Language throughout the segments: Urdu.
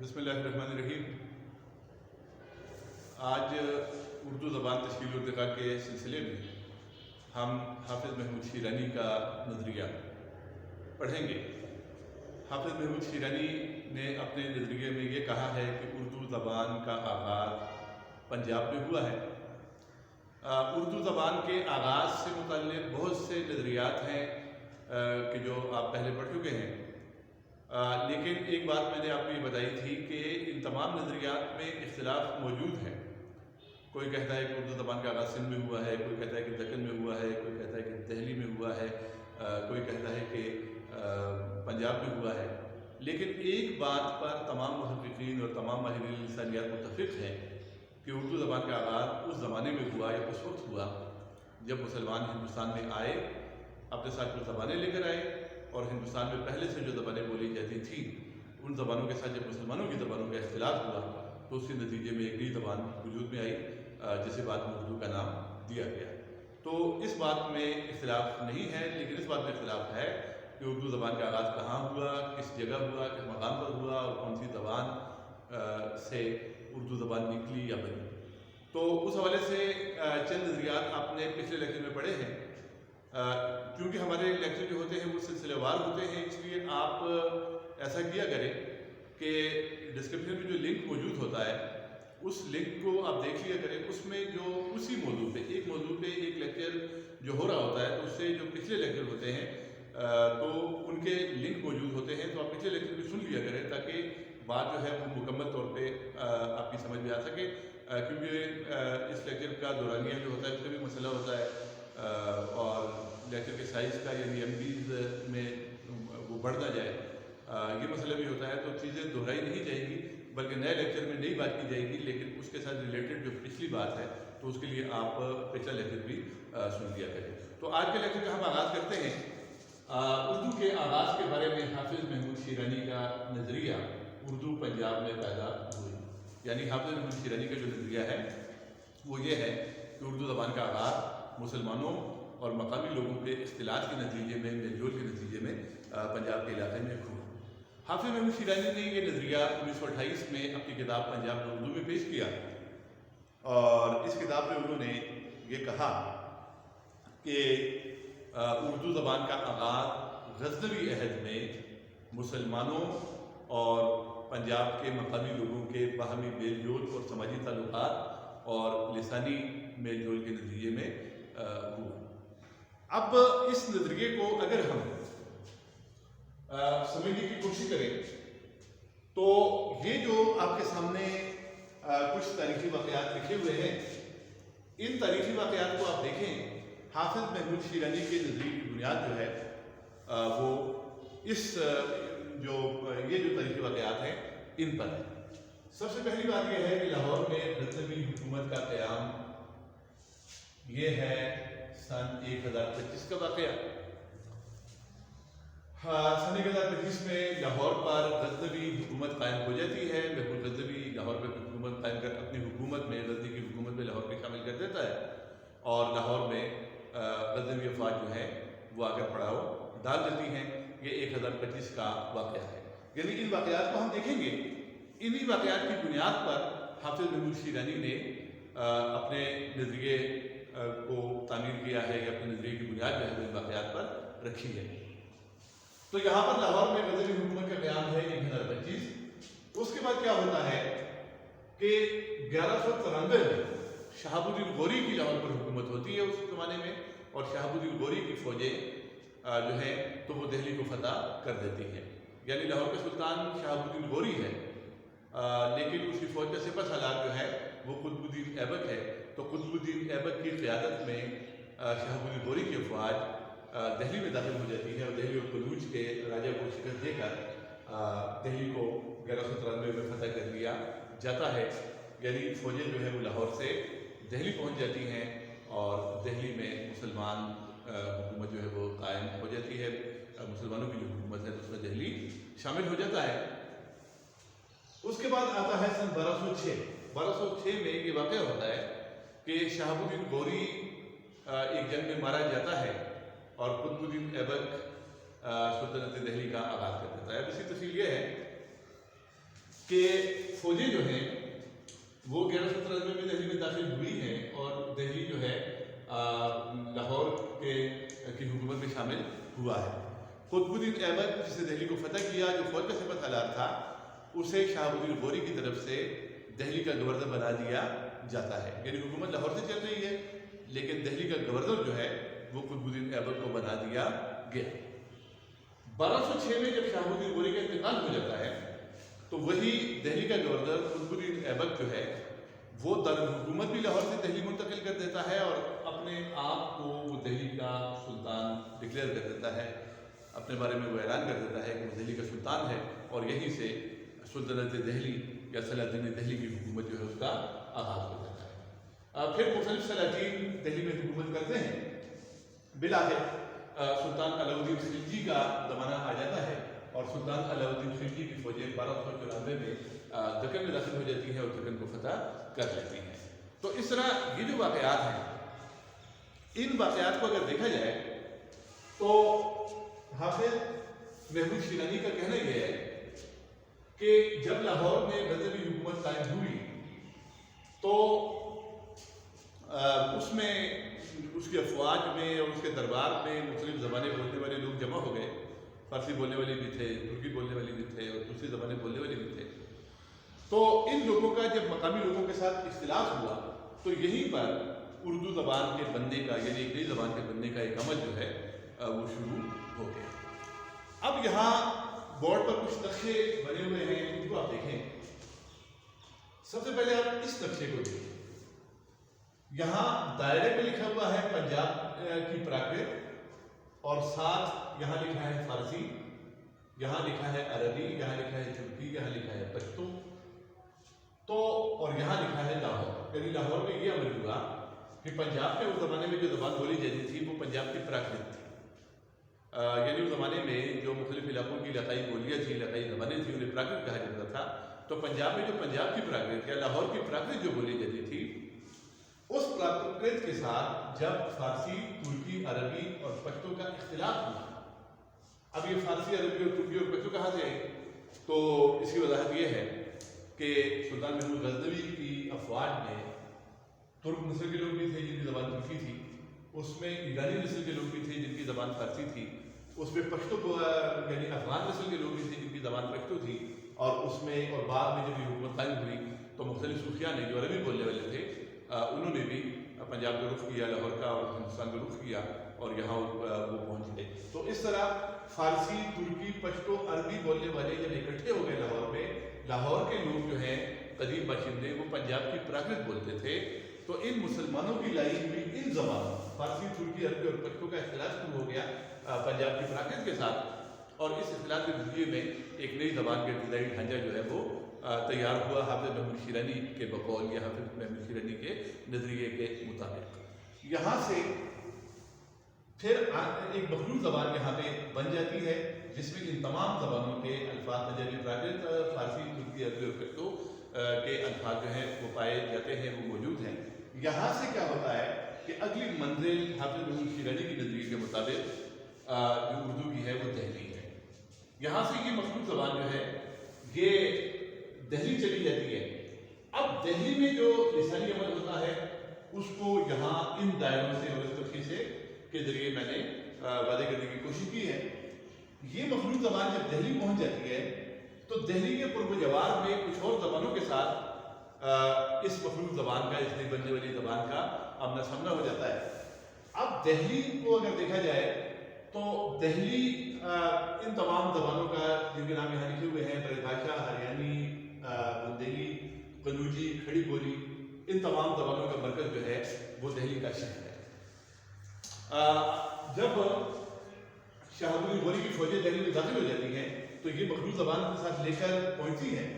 بسم اللہ الرحمن الرحیم۔ آج اردو زبان تشکیل و ارتقاء کے سلسلے میں ہم حافظ محمود شیرانی کا نظریہ پڑھیں گے۔ حافظ محمود شیرانی نے اپنے نظریے میں یہ کہا ہے کہ اردو زبان کا آغاز پنجاب میں ہوا ہے۔ اردو زبان کے آغاز سے متعلق بہت سے نظریات ہیں کہ جو آپ پہلے پڑھ چکے ہیں، لیکن ایک بات میں نے آپ کو یہ بتائی تھی کہ ان تمام نظریات میں اختلاف موجود ہے۔ کوئی کہتا ہے کہ اردو زبان کا آغاز سندھ میں ہوا ہے، کوئی کہتا ہے کہ دکن میں ہوا ہے، کوئی کہتا ہے کہ دہلی میں ہوا ہے، کوئی کہتا ہے کہ پنجاب میں ہوا ہے۔ لیکن ایک بات پر تمام محققین اور تمام ماہرین لسانیات متفق ہیں کہ اردو زبان کا آغاز اس زمانے میں ہوا یا اس وقت ہوا جب مسلمان ہندوستان میں آئے، اپنے ساتھ کچھ زبانیں لے کر آئے، اور ہندوستان میں پہلے سے جو زبانیں بولی جاتی تھیں ان زبانوں کے ساتھ جب مسلمانوں کی زبانوں کا اختلاط ہوا تو اس کے نتیجے میں ایک نئی زبان وجود میں آئی جسے بعد میں اردو کا نام دیا گیا۔ تو اس بات میں اختلاف نہیں ہے، لیکن اس بات میں اختلاف ہے کہ اردو زبان کا آغاز کہاں ہوا، کس جگہ ہوا، کس مقام پر ہوا، اور کون سی زبان سے اردو زبان نکلی یا بنی۔ تو اس حوالے سے چند نظریات آپ نے پچھلے لیکچر میں پڑھے ہیں۔ کیونکہ ہمارے لیکچر جو ہوتے ہیں وہ سلسلے وار ہوتے ہیں، اس لیے آپ ایسا کیا کریں کہ ڈسکرپشن میں جو لنک موجود ہوتا ہے اس لنک کو آپ دیکھ لیا کریں۔ اس میں جو اسی موضوع پہ ایک لیکچر جو ہو رہا ہوتا ہے تو اس سے جو پچھلے لیکچر ہوتے ہیں تو ان کے لنک موجود ہوتے ہیں، تو آپ پچھلے لیکچر بھی سن لیا کریں تاکہ بات جو ہے وہ مکمل طور پہ آپ کی سمجھ میں آ سکے، کیونکہ اس لیکچر کا دورانیہ جو ہوتا ہے اس کا بھی مسئلہ ہوتا ہے، اور لیکچر کے سائز کا یعنی ایم بیز میں وہ بڑھ نہ جائے، یہ مسئلہ بھی ہوتا ہے۔ تو چیزیں دہرائی نہیں جائیں گی بلکہ نئے لیکچر میں نئی بات کی جائے گی، لیکن اس کے ساتھ ریلیٹڈ جو پچھلی بات ہے تو اس کے لیے آپ پچھلا لیکچر بھی سن لیا کریں۔ تو آج کے لیکچر کا ہم آغاز کرتے ہیں اردو کے آغاز کے بارے میں۔ حافظ محمود شیرانی کا نظریہ اردو پنجاب میں پیدا ہوئی، یعنی حافظ محمود شیرانی کا جو نظریہ ہے وہ یہ ہے کہ اردو زبان کا آغاز مسلمانوں اور مقامی لوگوں کے اختلاط کے نتیجے میں، میل جول کے نتیجے میں پنجاب کے علاقے میں ہوا۔ حافظ محمود شیرانی نے یہ نظریہ 1928 میں اپنی کتاب پنجاب میں اردو میں پیش کیا، اور اس کتاب میں انہوں نے یہ کہا کہ اردو زبان کا آغاز غزنوی عہد میں مسلمانوں اور پنجاب کے مقامی لوگوں کے باہمی میل جول اور سماجی تعلقات اور لسانی میل جول کے نتیجے میں ہوا۔ اب اس نظریے کو اگر ہم سمجھنے کی کوشش کریں تو یہ جو آپ کے سامنے کچھ تاریخی واقعات لکھے ہوئے ہیں، ان تاریخی واقعات کو آپ دیکھیں، حافظ محمود شیرانی کے نظریے کی بنیاد جو ہے وہ یہ جو تاریخی واقعات ہیں ان پر ہے۔ سب سے پہلی بات یہ ہے کہ لاہور میں غزنوی حکومت کا قیام، یہ ہے سن 1025 کا واقعہ۔ سن 1025 میں لاہور پر غزنوی حکومت قائم ہو جاتی ہے۔ محمود غزنوی لاہور پر حکومت قائم کر اپنی حکومت میں، غزنی کی حکومت میں لاہور کو شامل کر دیتا ہے، اور لاہور میں غزنوی افواج جو ہیں وہ آ کر پڑاؤ ڈال دیتی ہیں۔ یہ 1025 کا واقعہ ہے۔ یعنی ان واقعات کو ہم دیکھیں گے، انہی واقعات کی بنیاد پر حافظ محمود شیرانی نے اپنے نظریے کو تعمیر کیا ہے، یا اپنے نظریے کی بنیاد جو ہے وہ ان واقعات پر رکھی ہے۔ تو یہاں پر لاہور میں غزنوی حکومت کا قیام ہے 1025۔ اس کے بعد کیا ہوتا ہے کہ 1193 میں شہاب الدین غوری کی لاہور پر حکومت ہوتی ہے اس زمانے میں، اور شہاب الدین غوری کی فوجیں جو ہیں تو وہ دہلی کو فتح کر دیتی ہیں۔ یعنی لاہور کا سلطان شہاب الدین غوری ہے، لیکن اس کی فوج کا سپہ سالار جو ہے وہ قطب الدین ایبک ہے۔ تو قطب الدین ایبک کی قیادت میں شہاب الدین غوری کی افواج دہلی میں داخل ہو جاتی ہے، اور دہلی اور بلوچ کے راجہ کو شکست دے کر دہلی کو 1193 میں فتح کر لیا جاتا ہے۔ یعنی فوجیں جو ہے وہ لاہور سے دہلی پہنچ جاتی ہیں، اور دہلی میں مسلمان حکومت جو ہے وہ قائم ہو جاتی ہے۔ مسلمانوں کی جو حکومت ہے اس میں دہلی شامل ہو جاتا ہے۔ اس کے بعد آتا ہے سن 1206 میں یہ واقعہ ہوتا ہے کہ شہاب الدین غوری ایک جنگ میں مارا جاتا ہے، اور قطب الدین ایبک سلطنت دہلی کا آغاز کر دیتا ہے۔ اب اس کی تفصیل یہ ہے کہ فوجیں جو ہیں وہ 1117 میں دہلی میں داخل ہوئی ہیں اور دہلی جو ہے لاہور کی حکومت میں شامل ہوا ہے۔ قطب الدین ایبک جس نے دہلی کو فتح کیا، جو فوج کا سپہ سالار تھا، اسے شہاب الدین غوری کی طرف سے دہلی کا گورنر بنا دیا جاتا ہے۔ یعنی حکومت لاہور سے چل رہی ہے لیکن دہلی کا گورنر جو ہے وہ قطب الدین ایبک کو بنا دیا گیا۔ 1206 میں جب شہاب الدین غوری کا انتقال ہو جاتا ہے تو وہی دہلی کا گورنر قطب الدین ایبک جو ہے وہ دارالحکومت بھی لاہور سے دہلی منتقل کر دیتا ہے اور اپنے آپ کو وہ دہلی کا سلطان ڈکلیئر کر دیتا ہے، اپنے بارے میں وہ اعلان کر دیتا ہے کہ وہ دہلی کا سلطان ہے، اور یہیں سے سلطنت دہلی یا سلاطین دہلی کی حکومت جو ہے اس کا آغاز ہو جاتا ہے۔ پھر مختلف سلاطین دہلی میں حکومت کرتے ہیں، بالآخر سلطان علاؤالدین خلجی کا زمانہ آ جاتا ہے اور سلطان علاؤالدین خلجی کی فوجیں 1294 میں دکن میں داخل ہو جاتی ہیں اور دکن کو فتح کر لیتی ہیں۔ تو اس طرح یہ جو واقعات ہیں، ان واقعات کو اگر دیکھا جائے تو حافظ محمود شیرازی کا کہنا یہ ہے کہ جب لاہور میں مذہبی حکومت قائم ہوئی تو اس میں اس کی افواج میں اور اس کے دربار میں مختلف زبانیں بولنے والے لوگ جمع ہو گئے، فارسی بولنے والے بھی تھے، ترکی بولنے والے بھی تھے اور دوسری زبانیں بولنے والے بھی تھے۔ تو ان لوگوں کا جب مقامی لوگوں کے ساتھ اختلاف ہوا تو یہیں پر اردو زبان کے بننے کا، یعنی ایک نئی زبان کے بننے کا ایک عمل جو ہے وہ شروع ہو گیا۔ اب یہاں بورڈ پر کچھ نقشے بنے ہوئے ہیں، ان کو آپ دیکھیں۔ سب سے پہلے آپ اس نقشے کو دیکھیں، یہاں دائرے میں لکھا ہوا ہے پنجاب کی پراکرت اور ساتھ یہاں لکھا ہے فارسی، یہاں لکھا ہے عربی، یہاں لکھا ہے ترکی، یہاں لکھا ہے پشتو، تو اور یہاں لکھا ہے لاہور۔ یعنی لاہور میں یہ عمل ہوا کہ پنجاب میں اس زمانے میں جو زبان بولی جاتی تھی وہ پنجاب کی پراکرت تھی، یعنی اس زمانے میں جو مختلف علاقوں کی علاقائی بولیاں تھیں، علاقائی زبانیں تھیں، انہیں پراکرت کہا جاتا تھا۔ تو پنجاب میں جو پنجاب کی پراکرت یا لاہور کی پراکرت جو بولی جاتی تھی، اس پراکرت کے ساتھ جب فارسی، ترکی، عربی اور پشتو کا اختلاط ہوا، اب یہ فارسی، عربی اور ترکی اور پشتو کہاں سے آئے؟ تو اس کی وضاحت یہ ہے کہ سلطان محمود غزنوی کی افواج میں ترک نسل کے لوگ بھی تھے جن کی زبان ترکی تھی، اس میں ایرانی نسل کے لوگ بھی تھے جن کی زبان فارسی تھی، اس میں پشتو یعنی افغان نسل کے لوگ بھی تھے جن کی زبان پشتو تھی، اور اس میں اور بعد میں جب یہ حکومت قائم ہوئی تو مختلف صوفیاء نے جو عربی بولنے والے تھے انہوں نے بھی پنجاب کا رخ کیا، لاہور کا اور ہندوستان کا رخ کیا اور یہاں وہ پہنچ گئے۔ تو اس طرح فارسی، ترکی، پشتو، عربی بولنے والے جب اکٹھے ہو گئے لاہور میں، لاہور کے لوگ جو ہیں قدیم باشندے وہ پنجاب کی پراکرت بولتے تھے، تو ان مسلمانوں کی لائی ہوئی ان زبانوں فارسی، ترکی، عربی اور پشتو کا اختلاط شروع ہو گیا پنجاب کی پراکرت کے ساتھ، اور اس اختلاط کے ذریعے میں ایک نئی زبان کا ابتدائی ڈھانچہ جو ہے وہ تیار ہوا حافظ محمود شیرازی کے بقول یا حافظ محمود شیرازی کے نظریے کے مطابق۔ یہاں سے پھر ایک مخلوط زبان یہاں پہ بن جاتی ہے جس میں ان تمام زبانوں کے الفاظ پنجابی پراکرت، فارسی، ترکی، عربی اور پشتو کے الفاظ جو ہیں وہ پائے جاتے ہیں، وہ موجود ہیں۔ یہاں سے کیا ہوتا ہے کہ اگلی منزل حافظ محمود شیرازی کے نظریے کے مطابق جو اردو کی ہے وہ دہلی ہے۔ یہاں سے یہ مخلوط زبان جو ہے یہ دہلی چلی جاتی ہے۔ اب دہلی میں جو لسانی عمل ہوتا ہے اس کو یہاں ان دائروں سے اور اس طریقے کے ذریعے میں نے واضح کرنے کی کوشش کی ہے۔ یہ مخلوط زبان جب دہلی پہنچ جاتی ہے تو دہلی کے قرب و جوار میں کچھ اور زبانوں کے ساتھ اس مخلوط زبان کا، اس نئی بننے والی زبان کا آمنا سامنا ہو جاتا ہے۔ اب دہلی کو اگر دیکھا جائے تو دہلی ان تمام زبانوں کا جن کے نام یہاں لکھے ہوئے ہیں، برج بھاشا، ہریانی، بندیلی، قنوجی، کھڑی بولی، ان تمام زبانوں کا مرکز جو ہے وہ دہلی کا شہر ہے۔ جب شہاب الدین غوری کی فوجیں دہلی میں داخل ہو جاتی ہیں تو یہ مخلوط زبان کے ساتھ لے کر پہنچتی ہیں۔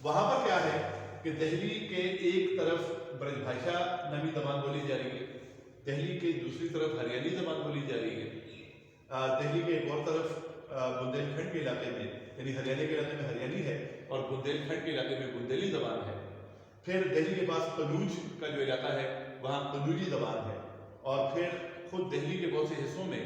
وہاں پر کیا ہے کہ دہلی کے ایک طرف برج بھاشا نامی زبان بولی جا رہی ہے، دہلی کے دوسری طرف ہریانی زبان بولی جا رہی ہے، دہلی کے ایک اور طرف بندیل کھنڈ کے علاقے میں، یعنی ہریانے کے علاقے میں ہریانی ہے اور بندیل کھنڈ کے علاقے میں بندیلی زبان ہے۔ پھر دہلی کے پاس قنوج کا جو علاقہ ہے وہاں قنوجی زبان ہے، اور پھر خود دہلی کے بہت سے حصوں میں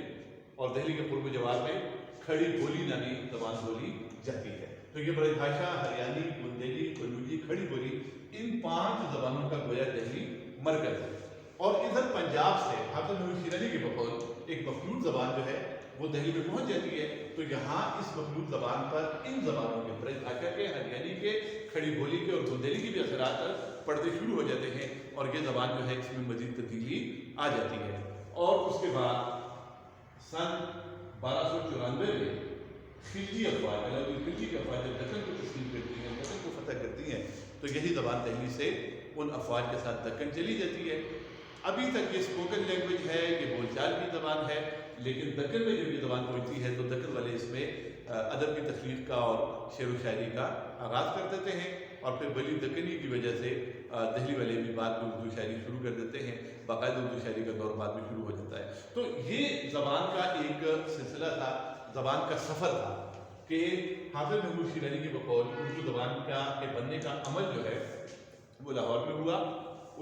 اور دہلی کے قرب و جوار میں کھڑی بولی نامی زبان بولی جاتی ہے۔ تو یہ برج بھاشا ہریانی، بندیلی، قنوجی، کھڑی بولی، ان 5 زبانوں کا گویا دہلی مرکز ہے۔ اور ادھر پنجاب سے حافظ محمود شیرازی کے بقول ایک مخلوط زبان جو ہے وہ دہلی میں پہنچ جاتی ہے، تو یہاں اس مخلوط زبان پر ان زبانوں کے برج بھاشا کے، ہریانی کے، کھڑی بولی کے اور بندیلی کے بھی اثرات پڑتے شروع ہو جاتے ہیں، اور یہ زبان جو ہے اس میں مزید تبدیلی آ جاتی ہے۔ اور اس کے بعد سن 1294 میں خلجی افواج، علاؤدین خلجی کی افواج جب دکن کو تسلیم کرتی ہیں، دکن کو فتح کرتی ہیں، تو یہی زبان دہلی سے ان افواج کے ساتھ دکن چلی جاتی ہے۔ ابھی تک یہ اسپوکن لینگویج ہے، یہ بول چال کی زبان ہے، لیکن دکن میں جب یہ زبان پہنچتی ہے تو دکن والے اس میں ادب کی تخلیق کا اور شعر و شاعری کا آغاز کر دیتے ہیں، اور پھر ولی دکنی کی وجہ سے دہلی والے بھی بعد میں اردو شاعری شروع کر دیتے ہیں، باقاعدہ اردو شاعری کا دور بعد میں شروع ہو جاتا ہے۔ تو یہ زبان کا ایک سلسلہ تھا، زبان کا سفر تھا کہ حافظ محمود شیرازی کے بقول اردو زبان کے بننے کا عمل جو ہے وہ لاہور میں ہوا،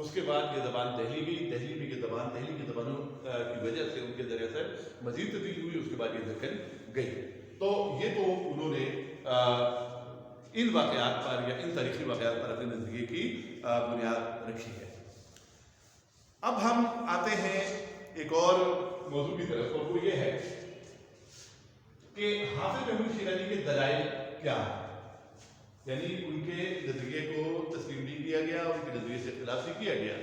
اس کے بعد یہ زبان دہلی گئی، دہلی میں یہ زبان دہلی کی زبانوں کی وجہ سے ان کے ذریعے سے مزید تبدیل ہوئی، اس کے بعد یہ دکن گئی۔ تو یہ تو انہوں نے ان واقعات پر یا ان تاریخی واقعات پر اپنے نظریے کی بنیاد رکھی ہے۔ اب ہم آتے ہیں ایک اور موضوع کی طرف، اور وہ یہ ہے کہ حافظ محمود شیرازی کے دلائل کیا ہیں، یعنی ان کے نظریے کو تسلیم نہیں کیا گیا، ان کے نظریے سے اختلاف نہیں کیا گیا،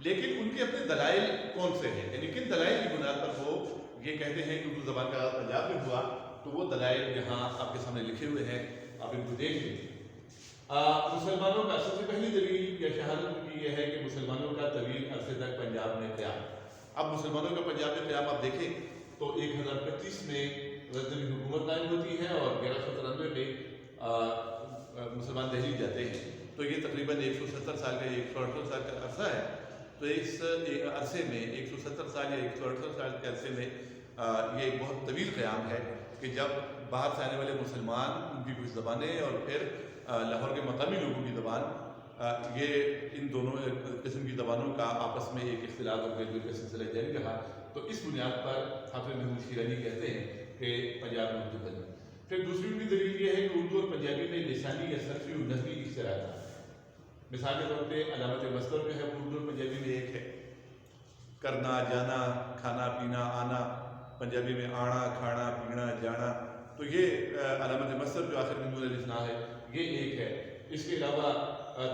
لیکن ان کے اپنے دلائل کون سے ہیں، یعنی کن دلائل کی بنیاد پر وہ یہ کہتے ہیں کہ اردو زبان کا آغاز پنجاب میں ہوا۔ تو وہ دلائل یہاں آپ کے سامنے لکھے ہوئے ہیں، آپ ان کو دیکھ لیں۔ مسلمانوں کا سب سے پہلی دلیل یا شہادت ان کی یہ ہے کہ مسلمانوں کا طویل عرصے تک پنجاب میں قیام۔ اب مسلمانوں کا پنجاب میں قیام آپ دیکھیں تو 1025 میں غزنوی حکومت قائم ہوتی ہے، اور 1193 میں مسلمان دہلی جاتے ہیں، تو یہ تقریباً 170 سال کا، 168 سال کا عرصہ ہے۔ تو اس عرصے میں 170 سال یا 168 سال کے عرصے میں یہ ایک بہت طویل قیام ہے کہ جب باہر سے آنے والے مسلمان، ان کی کچھ زبانیں اور پھر لاہور کے مقامی لوگوں کی زبان، یہ ان دونوں قسم کی زبانوں کا آپس میں ایک اختلاط اور میل جول کا سلسلہ جاری رہا۔ تو اس بنیاد پر حافظ محمود شیرازی کہتے ہیں کہ پنجاب میں اردو بنی۔ پھر دوسری ان کی دلیل یہ ہے کہ اردو اور پنجابی میں لسانی یا صرفی اور نحوی اشتراک تھا۔ مثال کے طور پہ علامت مصدر جو ہے وہ اردو اور پنجابی میں ایک ہے، کرنا، جانا، کھانا، پینا، آنا، پنجابی میں آنا، کھانا، پینا، جانا، تو یہ علامت مصدر جو آخر میں نون الف ہے یہ ایک ہے۔ اس کے علاوہ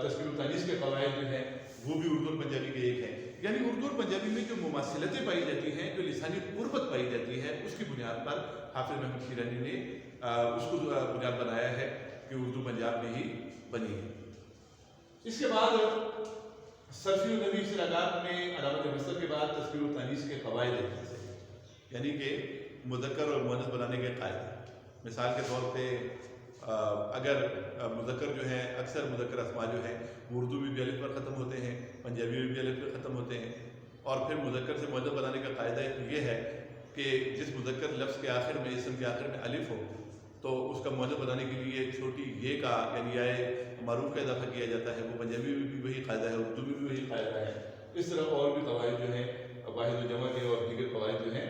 تذکیر و تانیث کے قواعد جو ہیں وہ بھی اردو اور پنجابی کے ایک ہیں، یعنی اردو اور پنجابی میں جو مماثلتیں پائی جاتی ہیں، جو لسانی قربت پائی جاتی ہے، اس کی بنیاد پر حافظ محمود شیرازی نے اس کو بنیاد بنایا ہے کہ اردو پنجاب میں ہی بنی ہے۔ اس کے بعد صرفی و نحوی اشتراکات میں علامت مصدر کے بعد تذکیر و تانیث کے قواعد ہیں، یعنی کہ مذکر اور مؤنث بنانے کے قاعدے۔ مثال کے طور پہ اگر مذکر جو ہیں، اکثر مذکر اسماء جو ہیں وہ اردو میں بھی الف پر ختم ہوتے ہیں، پنجابی میں بھی الف پر ختم ہوتے ہیں، اور پھر مذکر سے مؤنث بنانے کا قاعدہ یہ ہے کہ جس مذکر لفظ کے آخر میں، اسم کے آخر میں الف ہو تو اس کا مؤنث بنانے کے لیے چھوٹی یہ کا یعنی یائے معروف کا اضافہ کیا جاتا ہے۔ وہ پنجابی میں بھی وہی قاعدہ ہے، اردو میں بھی وہی قاعدہ ہے۔ اس طرح اور بھی قواعد جو ہیں، واحد و جمع کے اور دیگر قواعد جو ہیں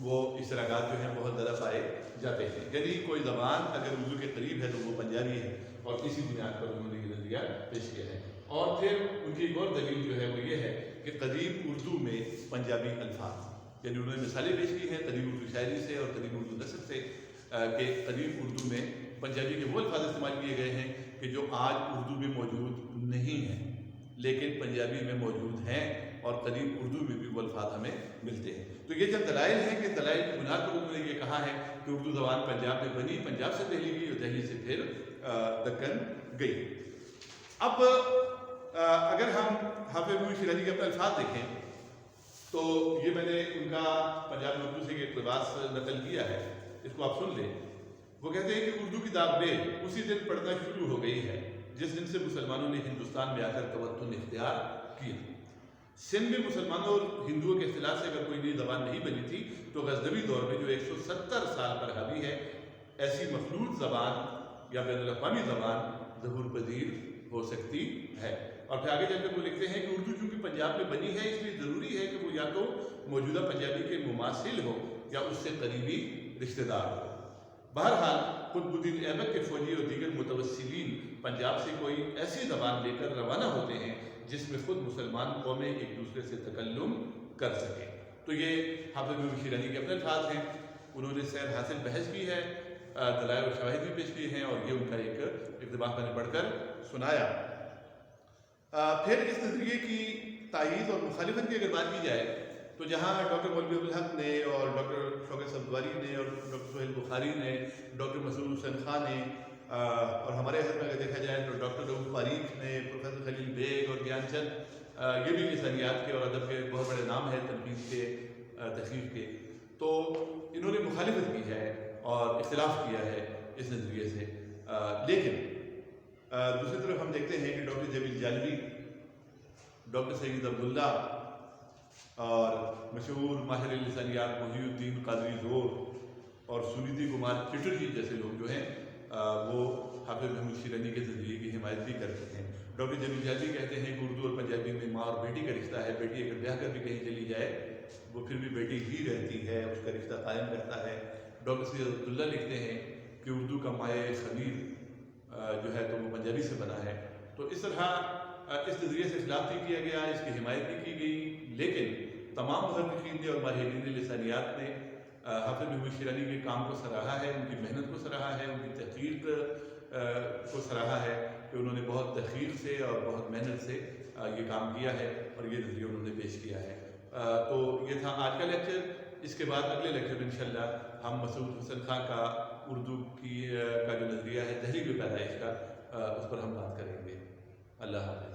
وہ اشتراکات جو ہیں بہت زیادہ پائے جاتے ہیں۔ یعنی کوئی زبان اگر اردو کے قریب ہے تو وہ پنجابی ہے، اور اسی بنیاد پر انہوں نے یہ نظریہ پیش کیا ہے۔ اور پھر ان کی ایک اور دلیل جو ہے وہ یہ ہے کہ قدیم اردو میں پنجابی الفاظ، یعنی انہوں نے مثالیں پیش کی ہیں قدیم اردو شاعری سے اور قدیم اردو نثر سے، کہ قدیم اردو میں پنجابی کے وہ الفاظ استعمال کیے گئے ہیں کہ جو آج اردو میں موجود نہیں ہیں، لیکن پنجابی میں موجود ہیں، اور قدیم اردو میں بھی وہ الفاظ ہمیں ملتے ہیں۔ تو یہ جب دلائل ہیں کہ دلائل کی بنیاد پر انہوں نے یہ کہا ہے کہ اردو زبان پنجاب میں بنی، پنجاب سے دہلی گئی اور دہلی سے پھر دکن گئی۔ اب اگر ہم حافظ محمود شیرازی کے اپنے الفاظ دیکھیں تو یہ میں نے ان کا پنجاب میں اردو سے ایک اقتباس نقل کیا ہے، اس کو آپ سن لیں۔ وہ کہتے ہیں کہ اردو کی داغ اسی دن پڑھنا شروع ہو گئی ہے جس دن سے مسلمانوں نے ہندوستان میں آ کر توطن اختیار کیا۔ سندھ میں مسلمانوں اور ہندوؤں کے اختلاف سے اگر کوئی نئی زبان نہیں بنی تھی تو غزنوی دور میں جو 170 سال پر حاوی ہے، ایسی مخلوط زبان یا بین الاقوامی زبان ظہور پذیر ہو سکتی ہے۔ اور پھر آگے جا کر وہ لکھتے ہیں کہ اردو چونکہ پنجاب میں بنی ہے، اس لیے ضروری ہے کہ وہ یا تو موجودہ پنجابی کے مماثل ہو یا اس سے قریبی رشتہ دار ہو۔ بہرحال قطب الدین ایبک کے فوجی اور دیگر متوسلین پنجاب سے کوئی ایسی زبان لے کر روانہ ہوتے ہیں جس میں خود مسلمان قومیں ایک دوسرے سے تکلم کر سکیں. تو یہ حافظ محمود شیرانی کے اپنے الفاظ ہیں. انہوں نے سیر حاصل بحث کی ہے، دلائل و شواہد بھی پیش کیے ہیں، اور یہ ان کا ایک اقتباس میں نے پڑھ کر سنایا. پھر اس نظریے کی تائید اور مخالفت کی اگر بات کی جائے تو جہاں ڈاکٹر مولوی عبدالحق نے اور ڈاکٹر شوکت سبزواری نے اور ڈاکٹر سہیل بخاری نے، ڈاکٹر مسعود حسین خان نے، اور ہمارے حد میں اگر دیکھا جائے تو ڈاکٹر رؤف فاریق نے، پروفیسر خلیل بیگ اور گیان چند، یہ بھی لسانیات کے اور ادب کے بہت بڑے نام ہیں تنقید کے، تحقیق کے. تو انہوں نے مخالفت کی ہے اور اختلاف کیا ہے اس نظریے سے. لیکن دوسری طرف ہم دیکھتے ہیں کہ ڈاکٹر جمیل جالبی، ڈاکٹر سید عبداللہ اور مشہور ماہر لسانیات محی الدین قادری زور اور سنیدی کمار چٹرجی جیسے لوگ جو ہیں وہ حافظ محمود شیرانی کے نظریے کی حمایت بھی کرتے ہیں. ڈاکٹر جمیل جالبی کہتے ہیں کہ اردو اور پنجابی میں ماں اور بیٹی کا رشتہ ہے، بیٹی اگر بیاہ کر بھی کہیں چلی جائے وہ پھر بھی بیٹی ہی رہتی ہے، اس کا رشتہ قائم رہتا ہے. ڈاکٹر سید عبداللہ لکھتے ہیں کہ اردو کا مائع خمیر جو ہے تو وہ پنجابی سے بنا ہے. تو اس طرح اس نظریے سے اختلاف بھی کیا گیا، اس کی حمایت بھی کی گئی، لیکن تمام محققین نے اور ماہرین لسانیات نے حافظ محمود شیرانی کے کام کو سراہا ہے، ان کی محنت کو سراہا ہے، ان کی تحقیق کو سراہا ہے کہ انہوں نے بہت تحقیق سے اور بہت محنت سے یہ کام کیا ہے اور یہ نظریہ انہوں نے پیش کیا ہے. تو یہ تھا آج کا لیکچر. اس کے بعد اگلے لیکچر میں انشاءاللہ ہم مسعود حسین خان کا اردو کا جو نظریہ ہے تحریک پیدائش کا، اس پر ہم بات کریں گے. اللہ حافظ.